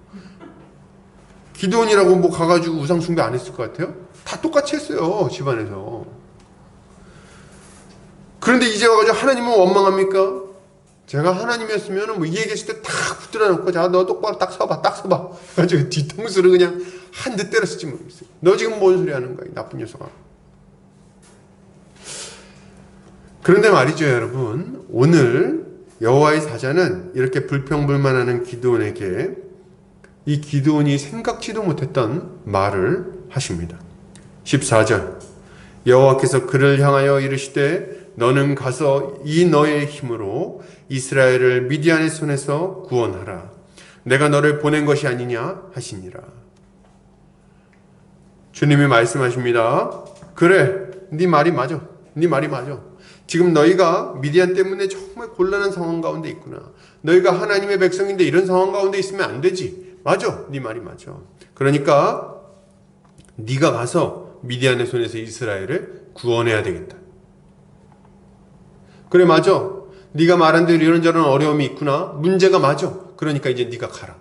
기드온이라고 뭐 가가지고 우상 숭배 안 했을 것 같아요? 다 똑같이 했어요, 집안에서. 그런데 이제 와가지고 하나님은 원망합니까? 제가 하나님이었으면 뭐 이 얘기했을 때 탁 붙들어 놓고, 자, 너 똑바로 딱 서봐, 딱 서봐. 그래가지고 뒤통수를 그냥 한 대 때렸을지 모르겠어요. 너 지금 뭔 소리 하는 거야, 이 나쁜 녀석아. 그런데 말이죠, 여러분. 오늘 여호와의 사자는 이렇게 불평불만하는 기드온에게 이 기드온이 생각지도 못했던 말을 하십니다. 14절. 여호와께서 그를 향하여 이르시되 너는 가서 이 너의 힘으로 이스라엘을 미디안의 손에서 구원하라. 내가 너를 보낸 것이 아니냐 하시니라. 주님이 말씀하십니다. 그래, 네 말이 맞아. 네 말이 맞아. 지금 너희가 미디안 때문에 정말 곤란한 상황 가운데 있구나. 너희가 하나님의 백성인데 이런 상황 가운데 있으면 안 되지. 맞아. 네 말이 맞아. 그러니까 네가 가서 미디안의 손에서 이스라엘을 구원해야 되겠다. 그래, 맞아. 네가 말한 대로 이런저런 어려움이 있구나. 문제가 맞아. 그러니까 이제 네가 가라.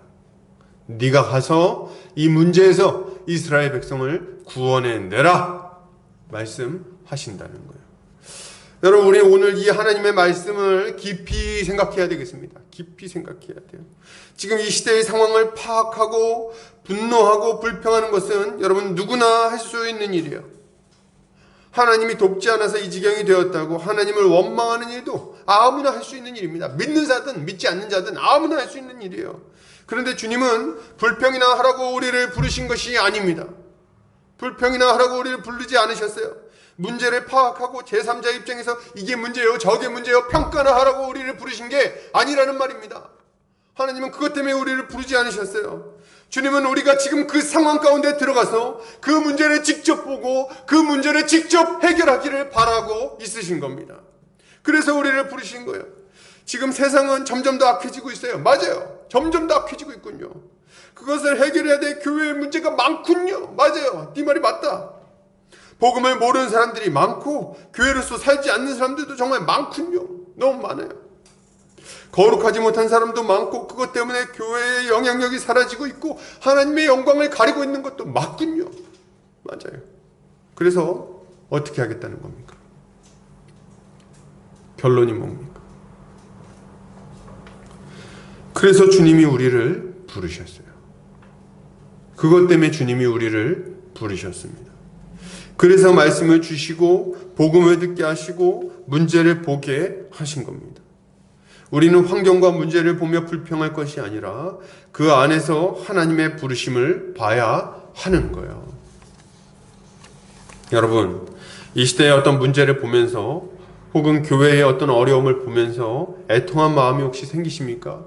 네가 가서 이 문제에서 이스라엘 백성을 구원해내라 말씀하신다는 거예요. 여러분, 우리 오늘 이 하나님의 말씀을 깊이 생각해야 되겠습니다. 깊이 생각해야 돼요. 지금 이 시대의 상황을 파악하고 분노하고 불평하는 것은 여러분 누구나 할 수 있는 일이에요. 하나님이 돕지 않아서 이 지경이 되었다고 하나님을 원망하는 일도 아무나 할 수 있는 일입니다. 믿는 자든 믿지 않는 자든 아무나 할 수 있는 일이에요. 그런데 주님은 불평이나 하라고 우리를 부르신 것이 아닙니다. 불평이나 하라고 우리를 부르지 않으셨어요. 문제를 파악하고 제3자 입장에서 이게 문제예요, 저게 문제예요, 평가나 하라고 우리를 부르신 게 아니라는 말입니다. 하나님은 그것 때문에 우리를 부르지 않으셨어요. 주님은 우리가 지금 그 상황 가운데 들어가서 그 문제를 직접 보고 그 문제를 직접 해결하기를 바라고 있으신 겁니다. 그래서 우리를 부르신 거예요. 지금 세상은 점점 더 악해지고 있어요. 맞아요. 점점 더 악해지고 있군요. 그것을 해결해야 될 교회의 문제가 많군요. 맞아요. 네 말이 맞다. 복음을 모르는 사람들이 많고 교회로서 살지 않는 사람들도 정말 많군요. 너무 많아요. 거룩하지 못한 사람도 많고 그것 때문에 교회의 영향력이 사라지고 있고 하나님의 영광을 가리고 있는 것도 맞군요. 맞아요. 그래서 어떻게 하겠다는 겁니까? 결론이 뭡니까? 그래서 주님이 우리를 부르셨어요. 그것 때문에 주님이 우리를 부르셨습니다. 그래서 말씀을 주시고 복음을 듣게 하시고 문제를 보게 하신 겁니다. 우리는 환경과 문제를 보며 불평할 것이 아니라 그 안에서 하나님의 부르심을 봐야 하는 거예요. 여러분, 이 시대의 어떤 문제를 보면서 혹은 교회의 어떤 어려움을 보면서 애통한 마음이 혹시 생기십니까?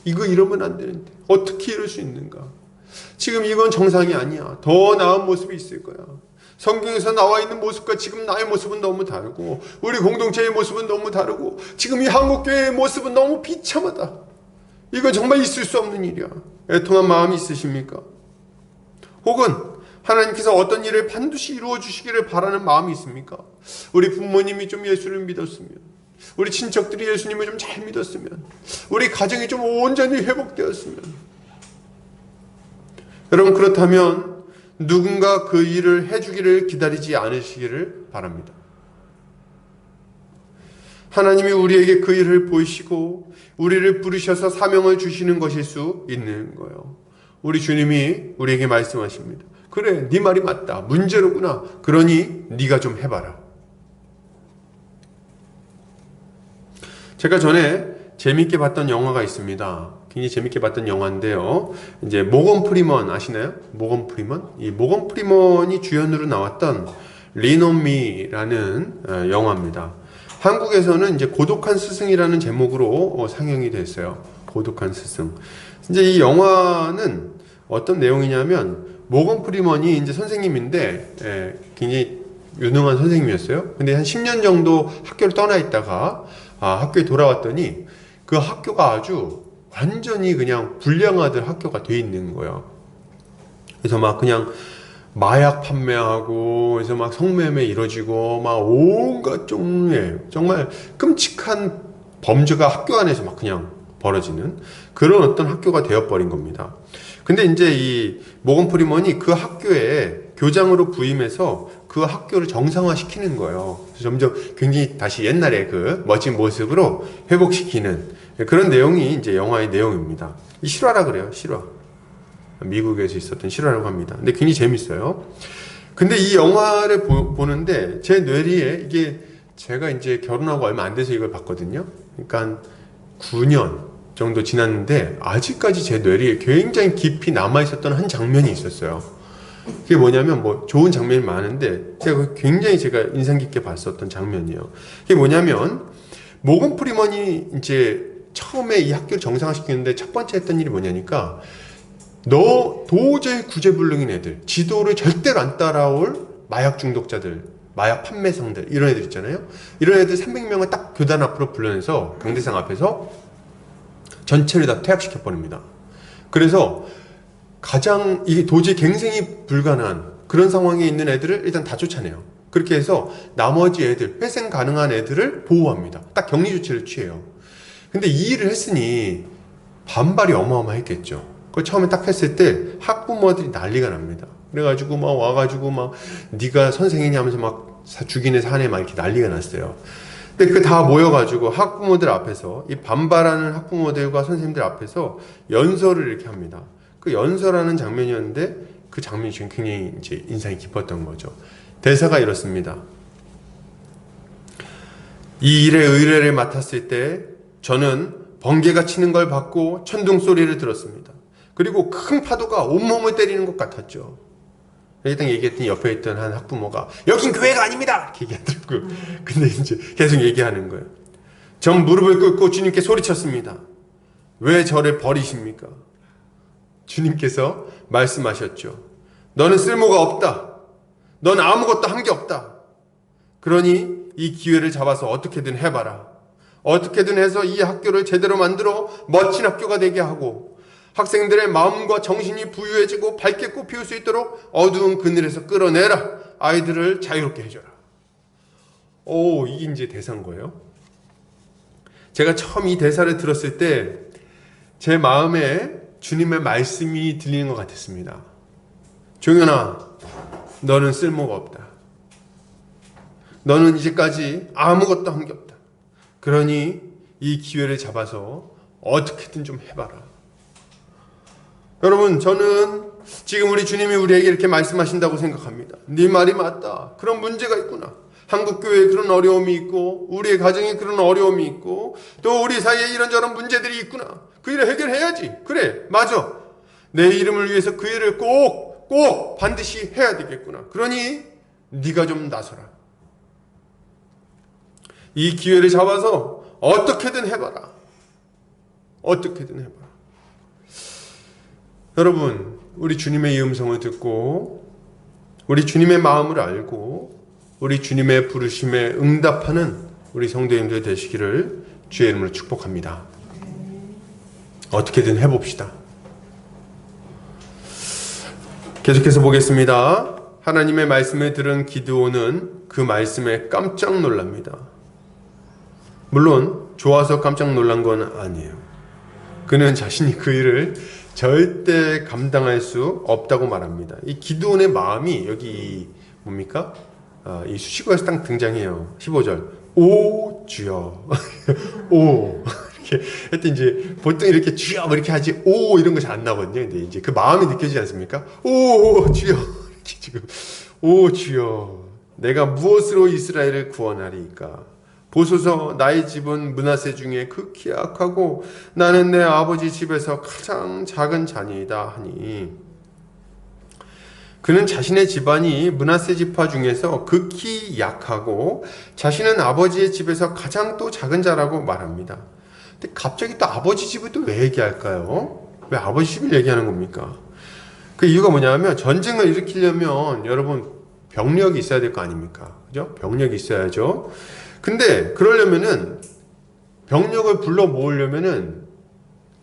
이거 이러면 안 되는데 어떻게 이럴 수 있는가? 지금 이건 정상이 아니야. 더 나은 모습이 있을 거야. 성경에서 나와 있는 모습과 지금 나의 모습은 너무 다르고 우리 공동체의 모습은 너무 다르고 지금 이 한국교회의 모습은 너무 비참하다. 이건 정말 있을 수 없는 일이야. 애통한 마음이 있으십니까? 혹은 하나님께서 어떤 일을 반드시 이루어 주시기를 바라는 마음이 있습니까? 우리 부모님이 좀 예수를 믿었으면, 우리 친척들이 예수님을 좀 잘 믿었으면, 우리 가정이 좀 온전히 회복되었으면. 여러분, 그렇다면 누군가 그 일을 해주기를 기다리지 않으시기를 바랍니다. 하나님이 우리에게 그 일을 보이시고 우리를 부르셔서 사명을 주시는 것일 수 있는 거예요. 우리 주님이 우리에게 말씀하십니다. 그래, 네 말이 맞다. 문제로구나. 그러니 네가 좀 해봐라. 제가 전에 재밌게 봤던 영화가 있습니다. 굉장히 재밌게 봤던 영화인데요. 이제 모건 프리먼 아시나요? 모건 프리먼? 이 모건 프리먼이 주연으로 나왔던 Lean on Me라는 영화입니다. 한국에서는 이제 고독한 스승이라는 제목으로 상영이 됐어요. 고독한 스승. 이제 이 영화는 어떤 내용이냐면 모건 프리먼이 이제 선생님인데 굉장히 유능한 선생님이었어요. 근데 한 10년 정도 학교를 떠나 있다가 학교에 돌아왔더니 그 학교가 아주 완전히 그냥 불량아들 학교가 돼 있는 거예요. 그래서 막 그냥 마약 판매하고 그래서 막 성매매 이루어지고 막 온갖 종류의 정말 끔찍한 범죄가 학교 안에서 막 그냥 벌어지는 그런 어떤 학교가 되어버린 겁니다. 근데 이제 이 모건 프리먼이 그 학교에 교장으로 부임해서 그 학교를 정상화시키는 거예요. 점점 굉장히 다시 옛날의 그 멋진 모습으로 회복시키는 그런 내용이 이제 영화의 내용입니다. 이 실화라 그래요, 실화. 미국에서 있었던 실화라고 합니다. 근데 굉장히 재밌어요. 근데 이 영화를 보는데 제 뇌리에 이게 제가 이제 결혼하고 얼마 안 돼서 이걸 봤거든요. 그러니까 한 9년 정도 지났는데 아직까지 제 뇌리에 굉장히 깊이 남아있었던 한 장면이 있었어요. 그게 뭐냐면 뭐 좋은 장면이 많은데 굉장히 제가 인상 깊게 봤었던 장면이에요. 그게 뭐냐면 모건 프리먼이 이제 처음에 이 학교를 정상화시키는데 첫 번째 했던 일이 뭐냐니까 너 도저히 구제불능인 애들, 지도를 절대로 안 따라올 마약 중독자들, 마약 판매상들 이런 애들 있잖아요. 이런 애들 300명을 딱 교단 앞으로 불러내서 강대상 앞에서 전체를 다 퇴학시켜 버립니다. 그래서 가장 이게 도저히 갱생이 불가능한 그런 상황에 있는 애들을 일단 다 쫓아내요. 그렇게 해서 나머지 애들, 회생 가능한 애들을 보호합니다. 딱 격리 조치를 취해요. 근데 이 일을 했으니 반발이 어마어마했겠죠. 그 처음에 딱 했을 때 학부모들이 난리가 납니다. 그래가지고 막 와가지고 막 네가 선생이냐 하면서 막 죽이네 사네 막 이렇게 난리가 났어요. 근데 그 다 모여가지고 학부모들 앞에서 이 반발하는 학부모들과 선생님들 앞에서 연설을 이렇게 합니다. 그 연설하는 장면이었는데 그 장면이 지금 굉장히 이제 인상이 깊었던 거죠. 대사가 이렇습니다. 이 일의 의뢰를 맡았을 때 저는 번개가 치는 걸 봤고 천둥 소리를 들었습니다. 그리고 큰 파도가 온몸을 때리는 것 같았죠. 일단 얘기했더니 옆에 있던 한 학부모가 여긴 교회가 아닙니다! 이렇게 얘기하더라고요. 근데 이제 계속 얘기하는 거예요. 전 무릎을 꿇고 주님께 소리쳤습니다. 왜 저를 버리십니까? 주님께서 말씀하셨죠. 너는 쓸모가 없다. 넌 아무것도 한 게 없다. 그러니 이 기회를 잡아서 어떻게든 해봐라. 어떻게든 해서 이 학교를 제대로 만들어 멋진 학교가 되게 하고 학생들의 마음과 정신이 부유해지고 밝게 꽃피울 수 있도록 어두운 그늘에서 끌어내라. 아이들을 자유롭게 해줘라. 이게 이제 대사인 거예요. 제가 처음 이 대사를 들었을 때 제 마음에 주님의 말씀이 들리는 것 같았습니다. 종현아, 너는 쓸모가 없다. 너는 이제까지 아무것도 한 게 없다. 그러니 이 기회를 잡아서 어떻게든 좀 해봐라. 여러분, 저는 지금 우리 주님이 우리에게 이렇게 말씀하신다고 생각합니다. 네 말이 맞다. 그런 문제가 있구나. 한국교회에 그런 어려움이 있고 우리의 가정에 그런 어려움이 있고 또 우리 사이에 이런저런 문제들이 있구나. 그 일을 해결해야지. 그래, 맞아. 내 이름을 위해서 그 일을 꼭 반드시 해야 되겠구나. 그러니 네가 좀 나서라. 이 기회를 잡아서 어떻게든 해봐라. 어떻게든 해봐라. 여러분, 우리 주님의 이 음성을 듣고 우리 주님의 마음을 알고 우리 주님의 부르심에 응답하는 우리 성도님들 되시기를 주의 이름으로 축복합니다. 어떻게든 해봅시다. 계속해서 보겠습니다. 하나님의 말씀을 들은 기드온은 그 말씀에 깜짝 놀랍니다. 물론 좋아서 깜짝 놀란 건 아니에요. 그는 자신이 그 일을 절대 감당할 수 없다고 말합니다. 이 기드온의 마음이 여기 뭡니까? 이 수식어에서 딱 등장해요. 15절. 오 주여. 오 이렇게 했더니 이제 보통 이렇게 주여 이렇게 하지 오 이런 거 잘 안 나거든요. 근데 이제 그 마음이 느껴지지 않습니까? 오 주여 이렇게 지금 오 주여 내가 무엇으로 이스라엘을 구원하리이까? 보소서 나의 집은 므낫세 중에 극히 악하고 나는 내 아버지 집에서 가장 작은 자니이다 하니 그는 자신의 집안이 므낫세 지파 중에서 극히 약하고 자신은 아버지의 집에서 가장 또 작은 자라고 말합니다. 근데 갑자기 또 아버지 집을 또 왜 얘기할까요? 왜 아버지 집을 얘기하는 겁니까? 그 이유가 뭐냐면 전쟁을 일으키려면 여러분 병력이 있어야 될 거 아닙니까? 그죠? 병력이 있어야죠. 근데 그러려면은 병력을 불러 모으려면은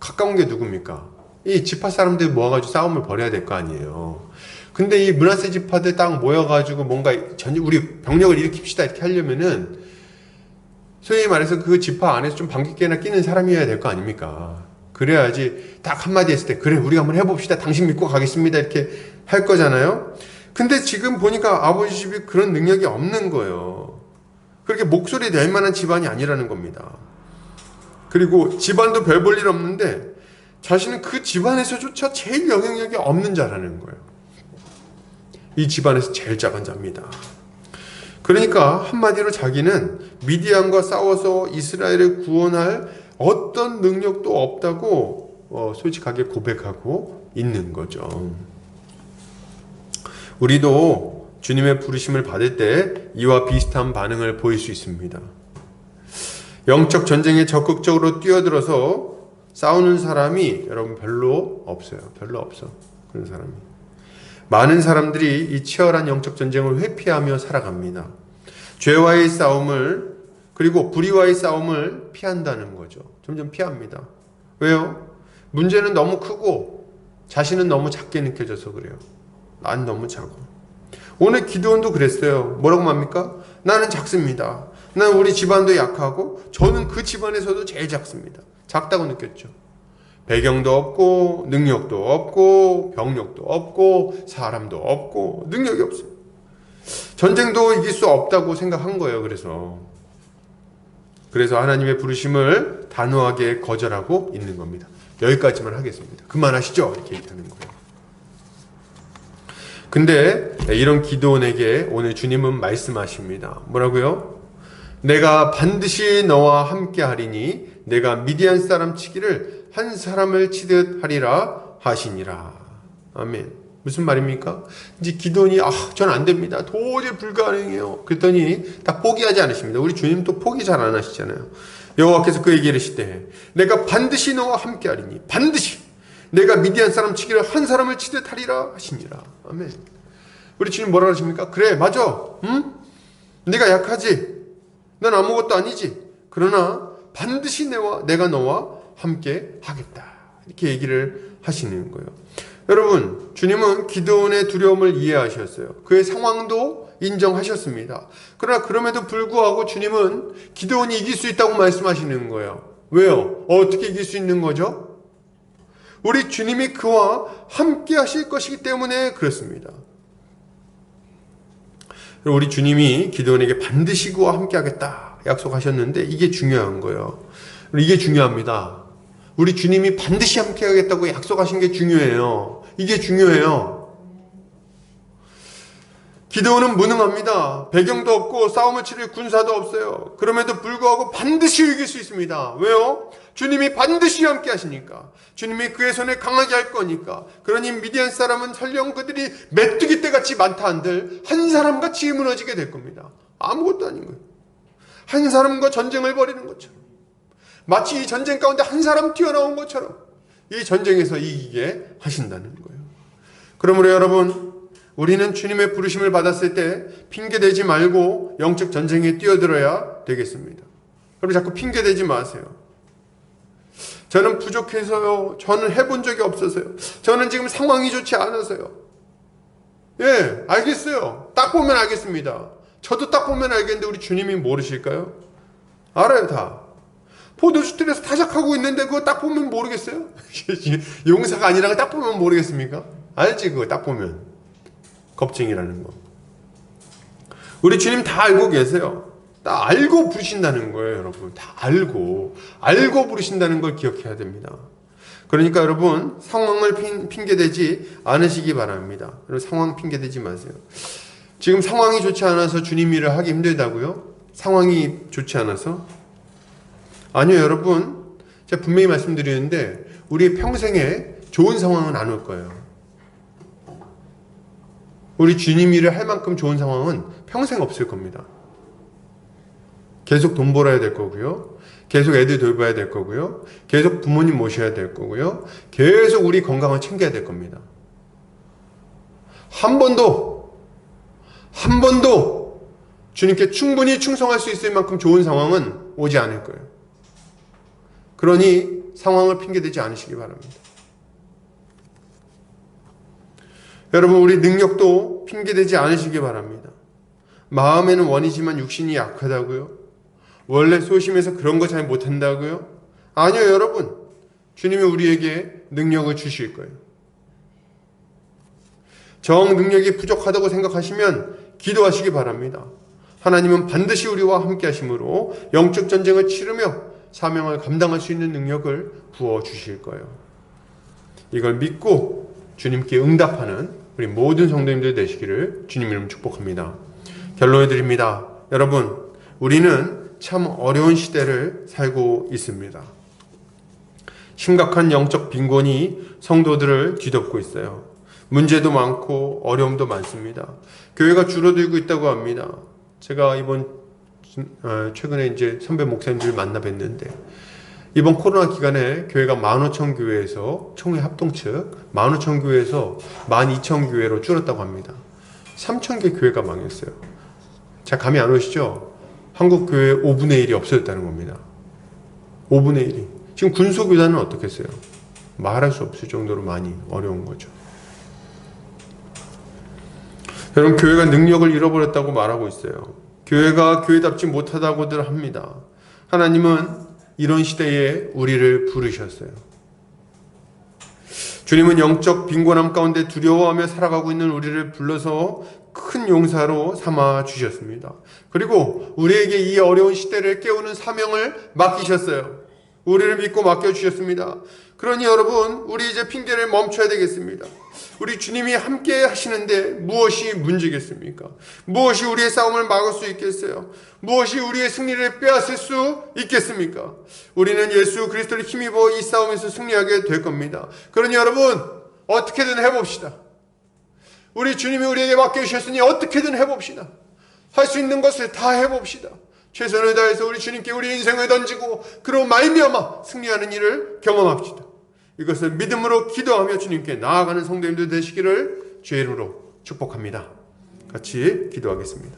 가까운 게 누굽니까? 이 지파 사람들 모아가지고 싸움을 벌여야 될 거 아니에요. 근데 이 므낫세 지파들 딱 모여가지고 뭔가 우리 병력을 일으킵시다 이렇게 하려면은 소위 말해서 그 지파 안에서 좀 반깃개나 끼는 사람이어야 될 거 아닙니까? 그래야지 딱 한마디 했을 때 그래 우리가 한번 해봅시다. 당신 믿고 가겠습니다. 이렇게 할 거잖아요. 근데 지금 보니까 아버지 집이 그런 능력이 없는 거예요. 그렇게 목소리 낼 만한 집안이 아니라는 겁니다. 그리고 집안도 별 볼 일 없는데 자신은 그 집안에서조차 제일 영향력이 없는 자라는 거예요. 이 집안에서 제일 작은 자입니다. 그러니까 한마디로 자기는 미디안과 싸워서 이스라엘을 구원할 어떤 능력도 없다고 솔직하게 고백하고 있는 거죠. 우리도 주님의 부르심을 받을 때 이와 비슷한 반응을 보일 수 있습니다. 영적 전쟁에 적극적으로 뛰어들어서 싸우는 사람이 여러분 별로 없어요. 별로 없어. 그런 사람이. 많은 사람들이 이 치열한 영적 전쟁을 회피하며 살아갑니다. 죄와의 싸움을 그리고 불의와의 싸움을 피한다는 거죠. 점점 피합니다. 왜요? 문제는 너무 크고 자신은 너무 작게 느껴져서 그래요. 난 너무 작아. 오늘 기드온도 그랬어요. 뭐라고 말합니까? 나는 작습니다. 난 우리 집안도 약하고 저는 그 집안에서도 제일 작습니다. 작다고 느꼈죠. 배경도 없고 능력도 없고 병력도 없고 사람도 없고 능력이 없어요. 전쟁도 이길 수 없다고 생각한 거예요. 그래서 하나님의 부르심을 단호하게 거절하고 있는 겁니다. 여기까지만 하겠습니다. 그만하시죠. 이렇게 얘기하는 거예요. 근데 이런 기드온에게 오늘 주님은 말씀하십니다. 뭐라고요? 내가 반드시 너와 함께 하리니 내가 미디안 사람 치기를 한 사람을 치듯 하리라 하시니라. 아멘. 무슨 말입니까? 이제 기드온이 전 안 됩니다. 도저히 불가능해요. 그랬더니 다 포기하지 않으십니다. 우리 주님 또 포기 잘 안 하시잖아요. 여호와께서 그에게 이르시되 내가 반드시 너와 함께 하리니 반드시 내가 미디안 사람 치기를 한 사람을 치듯 하리라 하시니라. 아멘. 우리 주님 뭐라 하십니까? 그래 맞아. 응? 네가 약하지. 넌 아무것도 아니지. 그러나 반드시 내가 너와 함께 하겠다. 이렇게 얘기를 하시는 거예요. 여러분, 주님은 기드온의 두려움을 이해하셨어요. 그의 상황도 인정하셨습니다. 그러나 그럼에도 불구하고 주님은 기드온이 이길 수 있다고 말씀하시는 거예요. 왜요? 어떻게 이길 수 있는 거죠? 우리 주님이 그와 함께 하실 것이기 때문에 그렇습니다. 우리 주님이 기드온에게 반드시 그와 함께 하겠다 약속하셨는데 이게 중요한 거예요. 이게 중요합니다. 우리 주님이 반드시 함께 하겠다고 약속하신 게 중요해요. 이게 중요해요. 기드온은 무능합니다. 배경도 없고 싸움을 치를 군사도 없어요. 그럼에도 불구하고 반드시 이길 수 있습니다. 왜요? 주님이 반드시 함께 하시니까. 주님이 그의 손에 강하게 할 거니까. 그러니 미디안 사람은 설령 그들이 메뚜기 떼같이 많다 한들 한 사람같이 무너지게 될 겁니다. 아무것도 아닌 거예요. 한 사람과 전쟁을 벌이는 것처럼, 마치 이 전쟁 가운데 한 사람 튀어나온 것처럼 이 전쟁에서 이기게 하신다는 거예요. 그러므로 여러분, 우리는 주님의 부르심을 받았을 때 핑계대지 말고 영적 전쟁에 뛰어들어야 되겠습니다. 여러분, 자꾸 핑계대지 마세요. 저는 부족해서요. 저는 해본 적이 없어서요. 저는 지금 상황이 좋지 않아서요. 예, 알겠어요. 딱 보면 알겠습니다. 저도 딱 보면 알겠는데 우리 주님이 모르실까요? 알아요, 다. 포도주들에서 타작하고 있는데 그거 딱 보면 모르겠어요? 용사가 아니라는 거 딱 보면 모르겠습니까? 알지, 그거 딱 보면. 겁쟁이라는 거. 우리 주님 다 알고 계세요. 다 알고 부르신다는 거예요, 여러분. 다 알고 부르신다는 걸 기억해야 됩니다. 그러니까 여러분, 상황을 핑계대지 않으시기 바랍니다. 여러분, 상황 핑계대지 마세요. 지금 상황이 좋지 않아서 주님 일을 하기 힘들다고요? 상황이 좋지 않아서? 아니요, 여러분. 제가 분명히 말씀드리는데 우리 평생에 좋은 상황은 안 올 거예요. 우리 주님 일을 할 만큼 좋은 상황은 평생 없을 겁니다. 계속 돈 벌어야 될 거고요. 계속 애들 돌봐야 될 거고요. 계속 부모님 모셔야 될 거고요. 계속 우리 건강을 챙겨야 될 겁니다. 한 번도 주님께 충분히 충성할 수 있을 만큼 좋은 상황은 오지 않을 거예요. 그러니 상황을 핑계대지 않으시기 바랍니다. 여러분, 우리 능력도 핑계대지 않으시기 바랍니다. 마음에는 원이지만 육신이 약하다고요? 원래 소심해서 그런 거 잘 못한다고요? 아니요, 여러분. 주님이 우리에게 능력을 주실 거예요. 정 능력이 부족하다고 생각하시면 기도하시기 바랍니다. 하나님은 반드시 우리와 함께 하심으로 영적 전쟁을 치르며 사명을 감당할 수 있는 능력을 부어주실 거예요. 이걸 믿고 주님께 응답하는 우리 모든 성도님들 되시기를 주님 이름 축복합니다. 결론을 드립니다. 여러분, 우리는 참 어려운 시대를 살고 있습니다. 심각한 영적 빈곤이 성도들을 뒤덮고 있어요. 문제도 많고 어려움도 많습니다. 교회가 줄어들고 있다고 합니다. 제가 최근에 이제 선배 목사님들 만나 뵀는데, 이번 코로나 기간에 교회가 15,000교회에서 총회 합동 측 15,000교회에서 12,000교회로 줄었다고 합니다. 3,000개 교회가 망했어요. 자, 감이 안 오시죠? 한국 교회 5분의 1이 없어졌다는 겁니다. 5분의 1이. 지금 군소교단은 어떻겠어요? 말할 수 없을 정도로 많이 어려운 거죠. 여러분, 교회가 능력을 잃어버렸다고 말하고 있어요. 교회가 교회답지 못하다고들 합니다. 하나님은 이런 시대에 우리를 부르셨어요. 주님은 영적 빈곤함 가운데 두려워하며 살아가고 있는 우리를 불러서 큰 용사로 삼아 주셨습니다. 그리고 우리에게 이 어려운 시대를 깨우는 사명을 맡기셨어요. 우리를 믿고 맡겨주셨습니다. 그러니 여러분, 우리 이제 핑계를 멈춰야 되겠습니다. 우리 주님이 함께 하시는데 무엇이 문제겠습니까? 무엇이 우리의 싸움을 막을 수 있겠어요? 무엇이 우리의 승리를 빼앗을 수 있겠습니까? 우리는 예수 그리스도를 힘입어 이 싸움에서 승리하게 될 겁니다. 그러니 여러분, 어떻게든 해봅시다. 우리 주님이 우리에게 맡겨주셨으니 어떻게든 해봅시다. 할 수 있는 것을 다 해봅시다. 최선을 다해서 우리 주님께 우리 인생을 던지고 그로 말미암아 승리하는 일을 경험합시다. 이것을 믿음으로 기도하며 주님께 나아가는 성도님들 되시기를 주의 이름으로 축복합니다. 같이 기도하겠습니다.